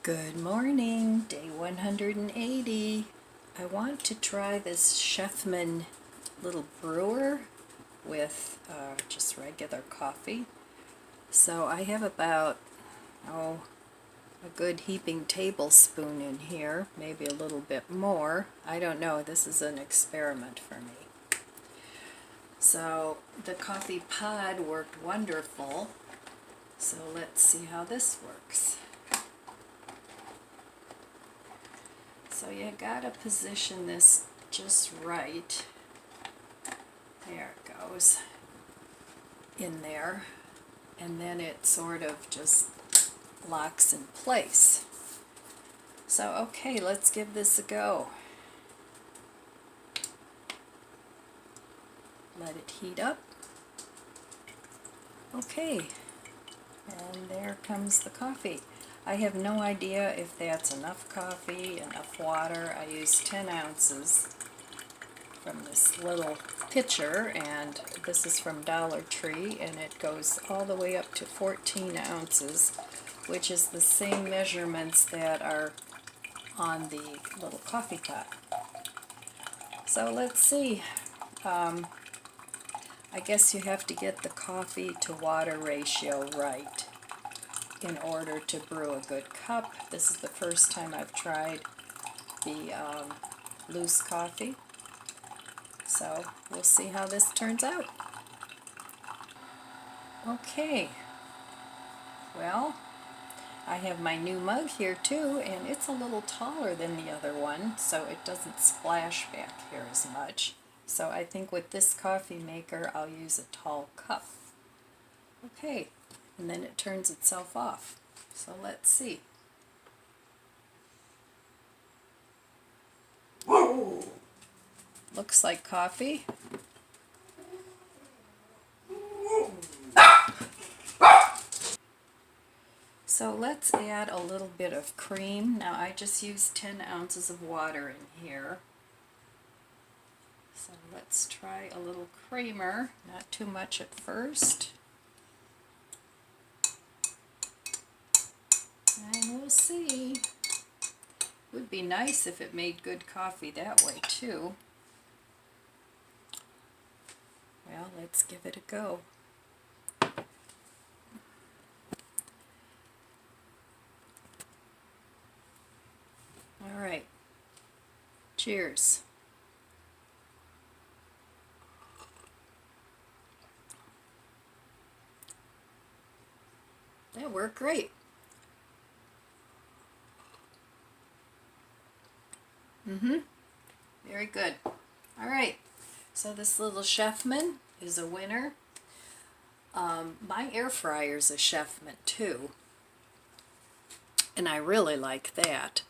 Good morning, day 180. I want to try this Chefman little brewer with just regular coffee. So I have about, a good heaping tablespoon in here, maybe a little bit more. I don't know, this is an experiment for me. So the coffee pod worked wonderful. So let's see how this works. So you gotta position this just right. There it goes in there, and then it sort of just locks in place. So okay, let's give this a go. Let it heat up. Okay, and there comes the coffee. I have no idea if that's enough coffee, enough water. I use 10 ounces from this little pitcher, and this is from Dollar Tree, and it goes all the way up to 14 ounces, which is the same measurements that are on the little coffee pot. So let's see. I guess you have to get the coffee to water ratio right in order to brew a good cup. This is the first time I've tried the loose coffee, so we'll see how this turns out. Okay, well, I have my new mug here too, and it's a little taller than the other one, so it doesn't splash back here as much. So I think with this coffee maker I'll use a tall cup. Okay, and then it turns itself off. So let's see. Whoa. Looks like coffee. So let's add a little bit of cream. Now I just used 10 ounces of water in here. So let's try a little creamer, not too much at first. And we'll see. Would be nice if it made good coffee that way too. Well, let's give it a go. All right. Cheers. That worked great. Very good. All right. So this little Chefman is a winner. My air fryer is a Chefman too, and I really like that.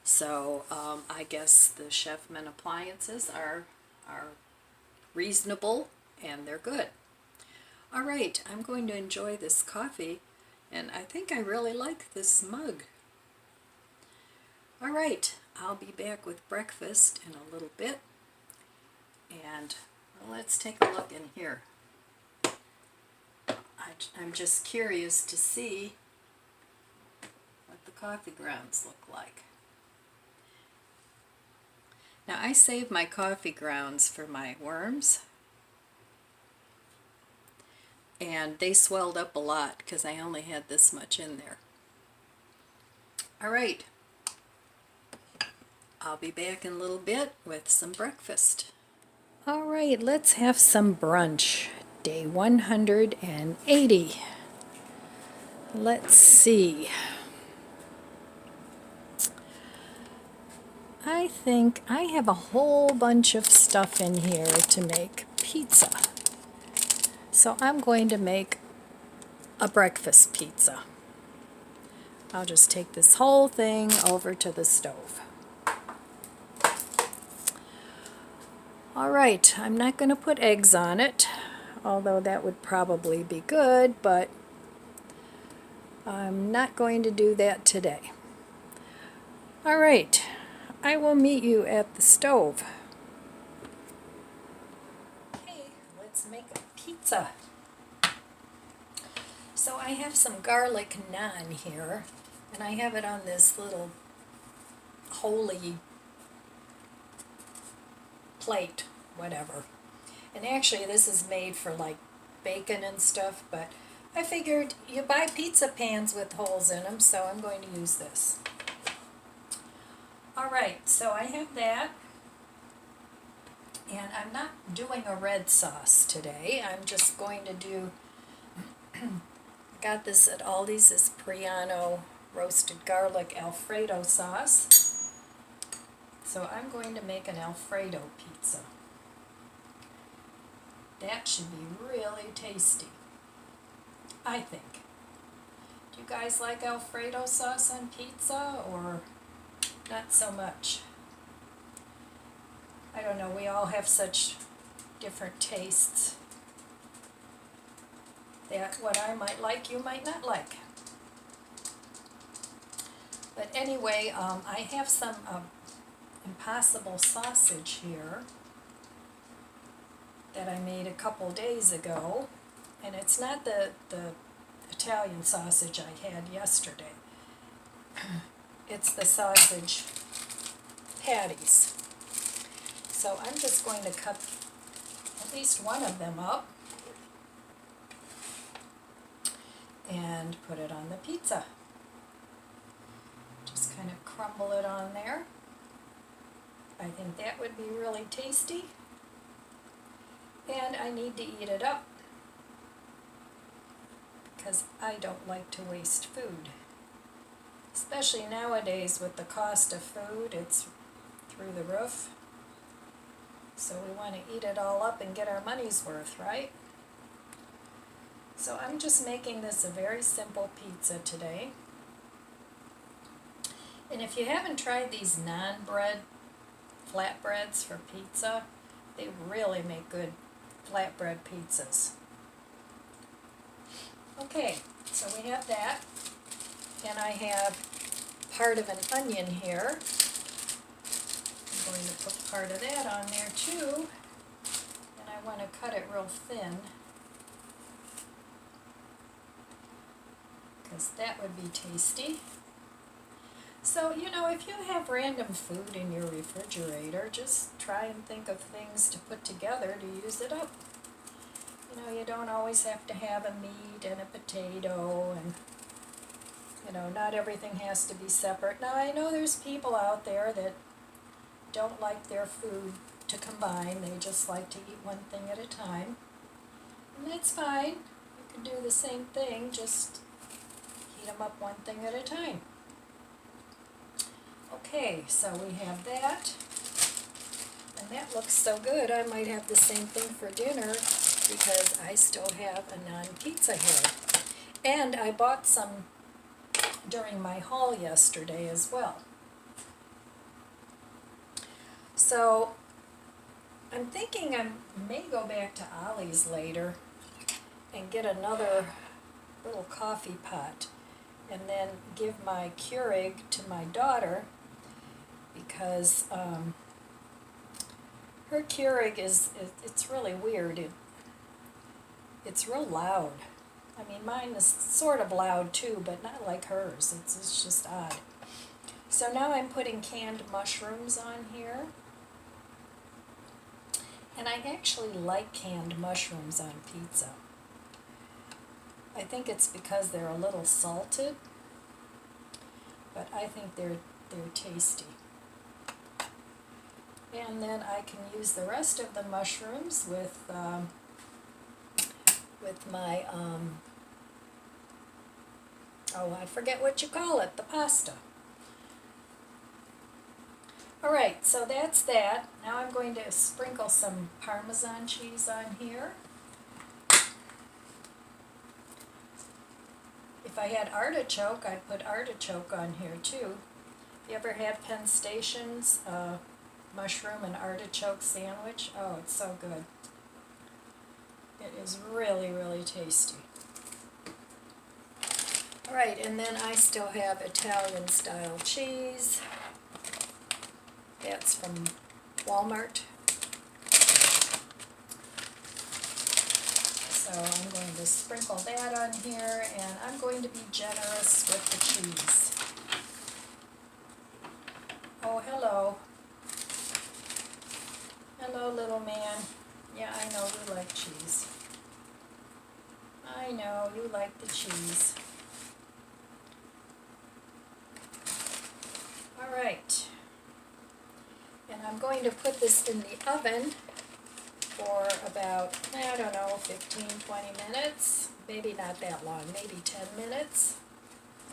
So I guess the Chefman appliances are reasonable and they're good. All right, I'm going to enjoy this coffee, and I think I really like this mug. All right, I'll be back with breakfast in a little bit, and let's take a look in here. I'm just curious to see what the coffee grounds look like. Now I save my coffee grounds for my worms, and they swelled up a lot because I only had this much in there. All right, I'll be back in a little bit with some breakfast. All right, let's have some brunch. Day 180. Let's see. I think I have a whole bunch of stuff in here to make pizza. So I'm going to make a breakfast pizza. I'll just take this whole thing over to the stove. All right, I'm not going to put eggs on it, although that would probably be good, but I'm not going to do that today. All right, I will meet you at the stove. Okay, let's make a pizza. So I have some garlic naan here, And I have it on this little holy plate, whatever. And actually this is made for like bacon and stuff, but I figured you buy pizza pans with holes in them, so I'm going to use this. Alright, so I have that. And I'm not doing a red sauce today. I'm just going to do, I got this at Aldi's, this Priano roasted garlic Alfredo sauce. So I'm going to make an Alfredo pizza. That should be really tasty, I think. Do you guys like Alfredo sauce on pizza, or not so much? I don't know, we all have such different tastes that what I might like, you might not like. But anyway, I have some Impossible sausage here that I made a couple days ago, and it's not the Italian sausage I had yesterday. It's the sausage patties. So I'm just going to cut at least one of them up and put it on the pizza. Just kind of crumble it on there. I think that would be really tasty. And I need to eat it up because I don't like to waste food. Especially nowadays with the cost of food, it's through the roof. So we want to eat it all up and get our money's worth, right? So I'm just making this a very simple pizza today. And if you haven't tried these non-bread flatbreads for pizza, they really make good flatbread pizzas. Okay, so we have that. And I have part of an onion here. I'm going to put part of that on there too, and I want to cut it real thin because that would be tasty. So, you know, if you have random food in your refrigerator, just try and think of things to put together to use it up. You know, you don't always have to have a meat and a potato, and you know, not everything has to be separate. Now, I know there's people out there that don't like their food to combine. They just like to eat one thing at a time. And that's fine. You can do the same thing, just heat them up one thing at a time. Okay, so we have that. And that looks so good. I might have the same thing for dinner because I still have a non-pizza here. And I bought some during my haul yesterday as well. So I'm thinking I may go back to Ollie's later and get another little coffee pot and then give my Keurig to my daughter because her Keurig it's really weird. It's real loud. I mean, mine is sort of loud too, but not like hers. It's just odd. So now I'm putting canned mushrooms on here. And I actually like canned mushrooms on pizza. I think it's because they're a little salted, but I think they're tasty. And then I can use the rest of the mushrooms with my, oh, I forget what you call it, the pasta. Alright, so that's that. Now I'm going to sprinkle some Parmesan cheese on here. If I had artichoke, I'd put artichoke on here too. You ever had Penn Station's mushroom and artichoke sandwich? Oh, it's so good. It is really, really tasty. Alright, and then I still have Italian style cheese. That's from Walmart. So I'm going to sprinkle that on here, and I'm going to be generous with the cheese. cheese. All right. And I'm going to put this in the oven for about, I don't know, 15, 20 minutes. Maybe not that long, maybe 10 minutes.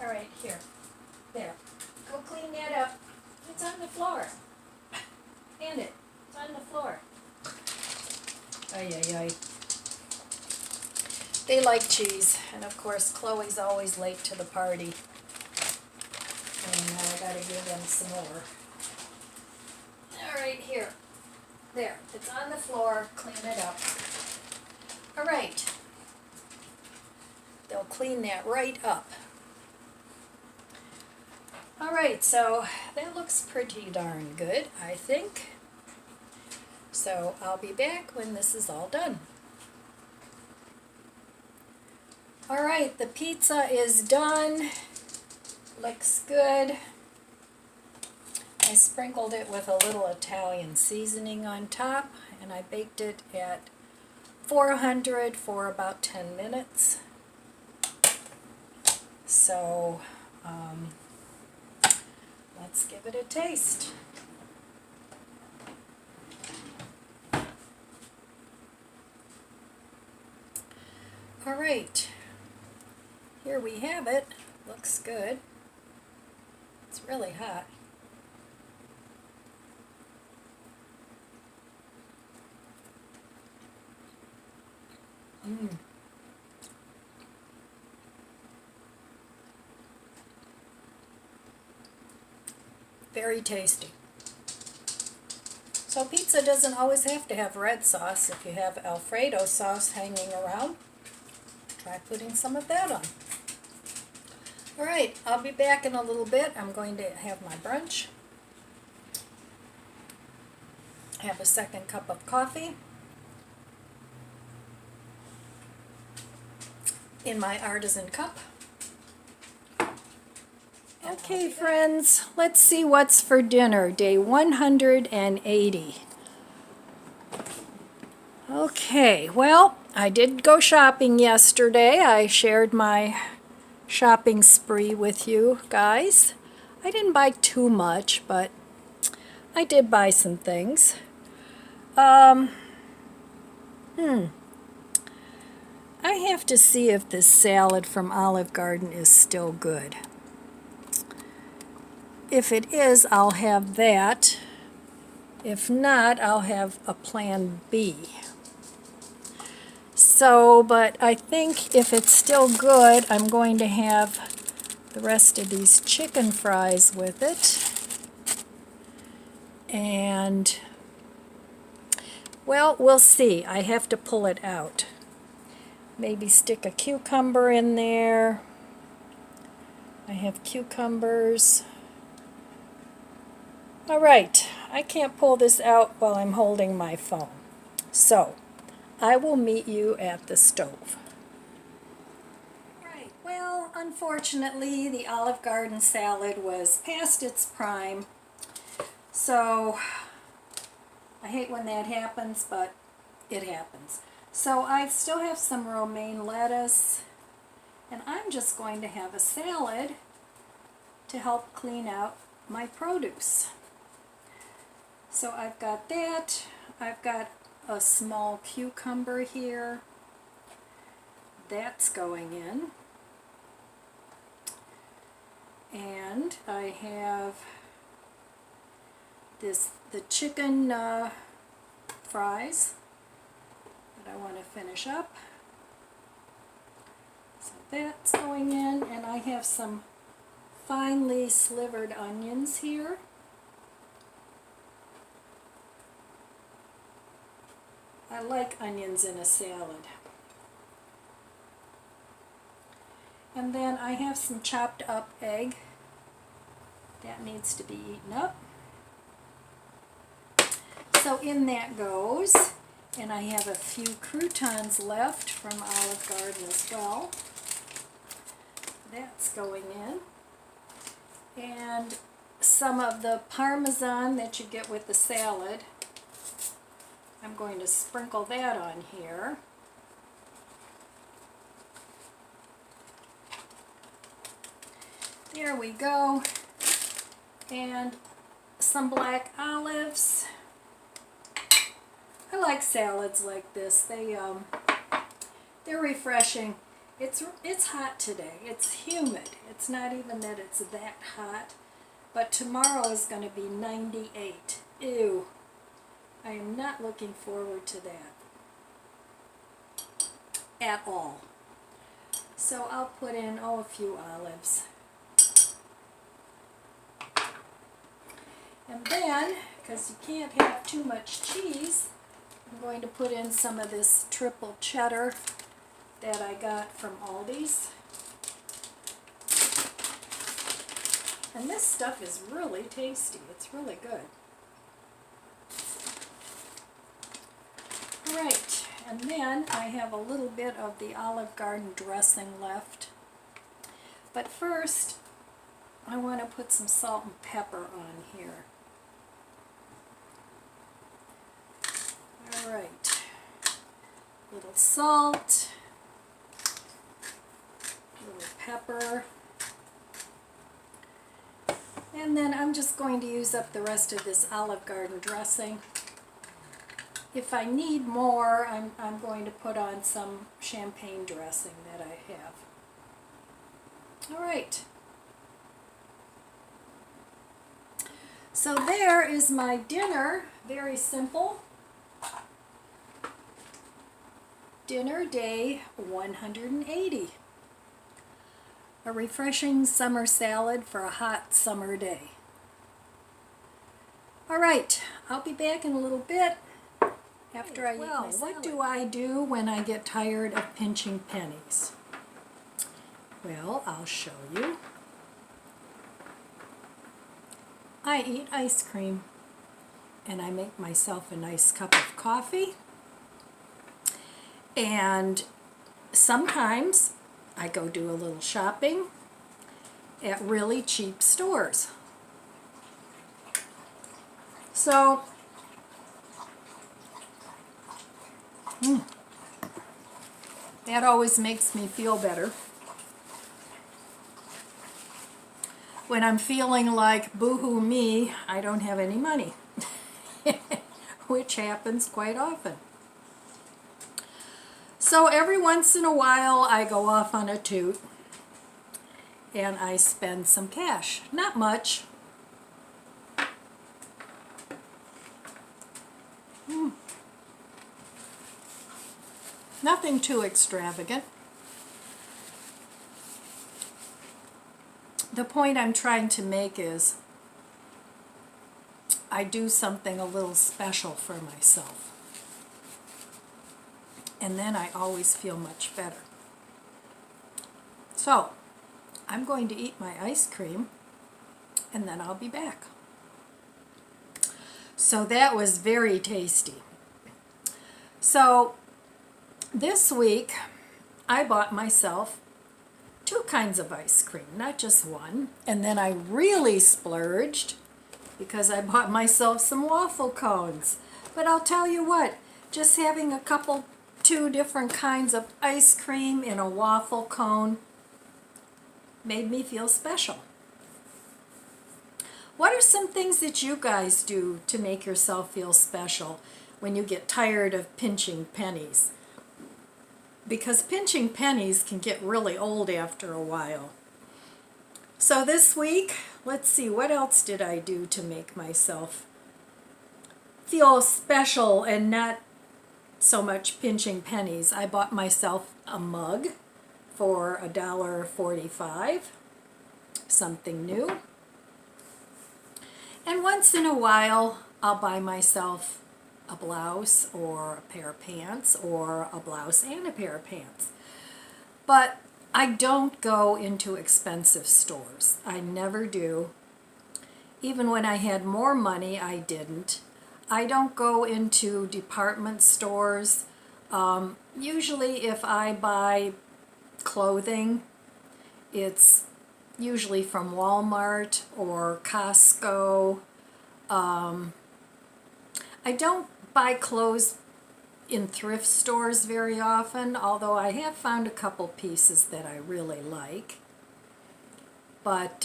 All right, here. There. Go clean that up. It's on the floor. Hand it. It's on the floor. Ay, ay, ay. They like cheese, and of course Chloe's always late to the party. And now I gotta give them some more. All right, here. There. It's on the floor. Clean it up. All right. They'll clean that right up. All right, so that looks pretty darn good, I think. So I'll be back when this is all done. All right, the pizza is done. Looks good. I sprinkled it with a little Italian seasoning on top, and I baked it at 400 for about 10 minutes. So, let's give it a taste. All right, here we have it. Looks good. It's really hot. Very tasty. So pizza doesn't always have to have red sauce. If you have Alfredo sauce hanging around, try putting some of that on. All right, I'll be back in a little bit. I'm going to have my brunch. Have a second cup of coffee in my artisan cup. Okay, friends, let's see what's for dinner. Day 180. Okay, well, I did go shopping yesterday. I shared my shopping spree with you guys. I didn't buy too much, but I did buy some things. I have to see if this salad from Olive Garden is still good. If it is, I'll have that. If not, I'll have a plan B. So, but I think if it's still good, I'm going to have the rest of these chicken fries with it. And, well, we'll see. I have to pull it out. Maybe stick a cucumber in there. I have cucumbers. All right, I can't pull this out while I'm holding my phone. So, I will meet you at the stove. Right, well, unfortunately, the Olive Garden salad was past its prime. So, I hate when that happens, but it happens. So, I still have some romaine lettuce, and I'm just going to have a salad to help clean out my produce. So I've got that. I've got a small cucumber here. That's going in. And I have the chicken fries that I want to finish up. So that's going in, and I have some finely slivered onions here. I like onions in a salad. And then I have some chopped up egg. That needs to be eaten up. So in that goes. And I have a few croutons left from Olive Garden as well. That's going in. And some of the Parmesan that you get with the salad. I'm going to sprinkle that on here. Here we go. And some black olives. I like salads like this. They're refreshing. It's hot today. It's humid. It's not even that it's that hot. But tomorrow is going to be 98. Ew. I am not looking forward to that at all. So I'll put in, a few olives. And then, because you can't have too much cheese, I'm going to put in some of this triple cheddar that I got from Aldi's. And this stuff is really tasty. It's really good. Alright, and then I have a little bit of the Olive Garden dressing left. But first, I want to put some salt and pepper on here. Alright, little salt, little pepper, and then I'm just going to use up the rest of this Olive Garden dressing. If I need more, I'm going to put on some champagne dressing that I have. Alright, so there is my dinner, very simple. Dinner day 180. A refreshing summer salad for a hot summer day. Alright, I'll be back in a little bit after I eat my salad. What do I do when I get tired of pinching pennies? Well, I'll show you. I eat ice cream and I make myself a nice cup of coffee. And sometimes I go do a little shopping at really cheap stores. So, that always makes me feel better. When I'm feeling like boo-hoo me, I don't have any money, which happens quite often. So every once in a while I go off on a toot and I spend some cash. Not much. Nothing too extravagant. The point I'm trying to make is I do something a little special for myself. And then I always feel much better. So, I'm going to eat my ice cream and then I'll be back. So that was very tasty. So, this week I bought myself 2 kinds of ice cream, not just one. And then I really splurged because I bought myself some waffle cones. But I'll tell you what, just having 2 different kinds of ice cream in a waffle cone made me feel special. What are some things that you guys do to make yourself feel special when you get tired of pinching pennies? Because pinching pennies can get really old after a while. So this week, let's see, what else did I do to make myself feel special and not so much pinching pennies? I bought myself a mug for $1.45, something new. And once in a while, I'll buy myself a blouse or a pair of pants or a blouse and a pair of pants. But I don't go into expensive stores. I never do. Even when I had more money, I didn't. I don't go into department stores. Usually if I buy clothing, it's usually from Walmart or Costco. I don't buy clothes in thrift stores very often, although I have found a couple pieces that I really like. But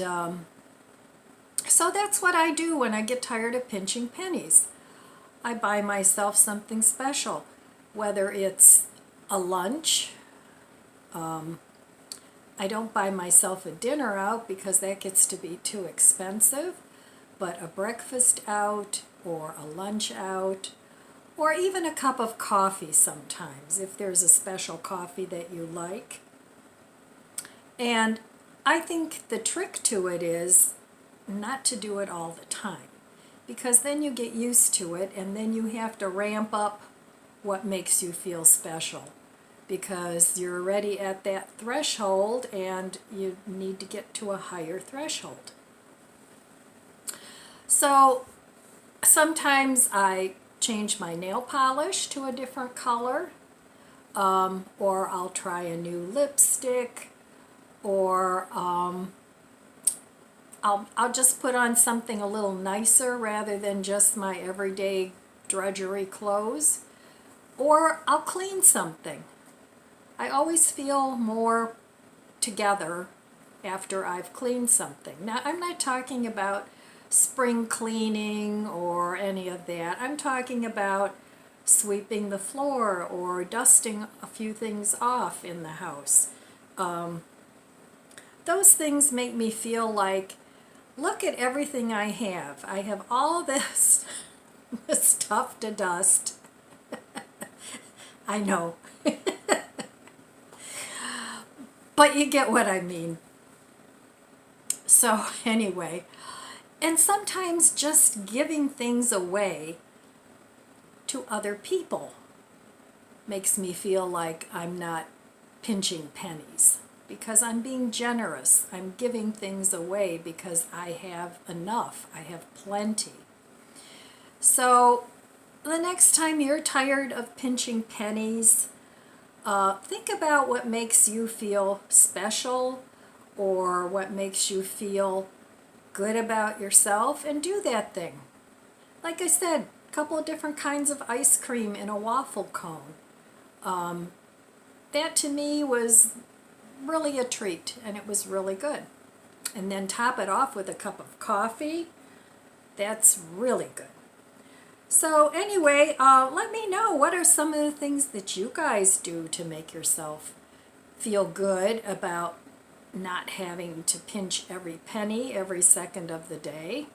so that's what I do when I get tired of pinching pennies. I buy myself something special, whether it's a lunch. I don't buy myself a dinner out because that gets to be too expensive, but a breakfast out or a lunch out, or even a cup of coffee sometimes if there's a special coffee that you like. And I think the trick to it is not to do it all the time, because then you get used to it and then you have to ramp up what makes you feel special, because you're already at that threshold and you need to get to a higher threshold. So sometimes I change my nail polish to a different color, or I'll try a new lipstick, or I'll just put on something a little nicer rather than just my everyday drudgery clothes, or I'll clean something. I always feel more together after I've cleaned something. Now, I'm not talking about spring cleaning or any of that. I'm talking about sweeping the floor or dusting a few things off in the house. Those things make me feel like, look at everything I have. I have all this, this stuff to dust. I know. But you get what I mean. So anyway, and sometimes just giving things away to other people makes me feel like I'm not pinching pennies, because I'm being generous. I'm giving things away because I have enough. I have plenty. So the next time you're tired of pinching pennies, think about what makes you feel special or what makes you feel good about yourself, and do that thing. Like I said, a couple of different kinds of ice cream in a waffle cone. That to me was really a treat, and it was really good. And then top it off with a cup of coffee. That's really good. So anyway, let me know, what are some of the things that you guys do to make yourself feel good about not having to pinch every penny every second of the day.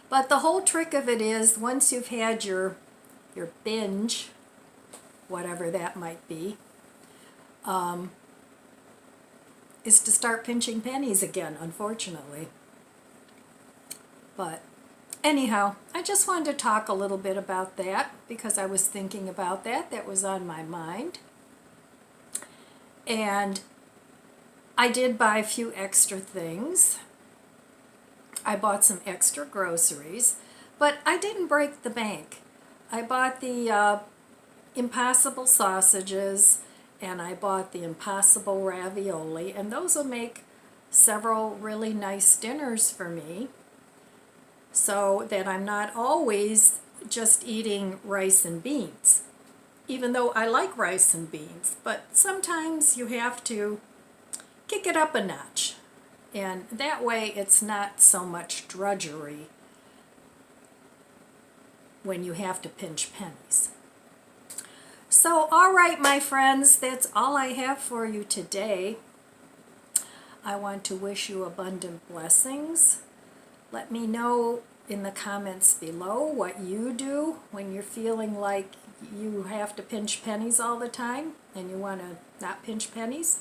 But the whole trick of it is, once you've had your binge, whatever that might be, is to start pinching pennies again, unfortunately. But anyhow, I just wanted to talk a little bit about that because I was thinking about that. That was on my mind. And I did buy a few extra things. I bought some extra groceries, but I didn't break the bank. I bought the Impossible sausages, and I bought the Impossible ravioli, and those will make several really nice dinners for me, so that I'm not always just eating rice and beans, even though I like rice and beans. But sometimes you have to kick it up a notch, and that way it's not so much drudgery when you have to pinch pennies. So, all right, my friends, that's all I have for you today. I want to wish you abundant blessings. Let me know in the comments below what you do when you're feeling like you have to pinch pennies all the time and you want to not pinch pennies.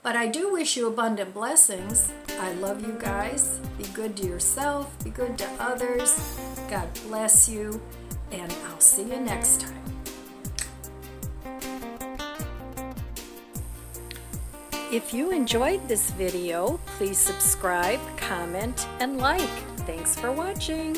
But I do wish you abundant blessings. I love you guys. Be good to yourself. Be good to others. God bless you. And I'll see you next time. If you enjoyed this video, please subscribe, comment, and like. Thanks for watching.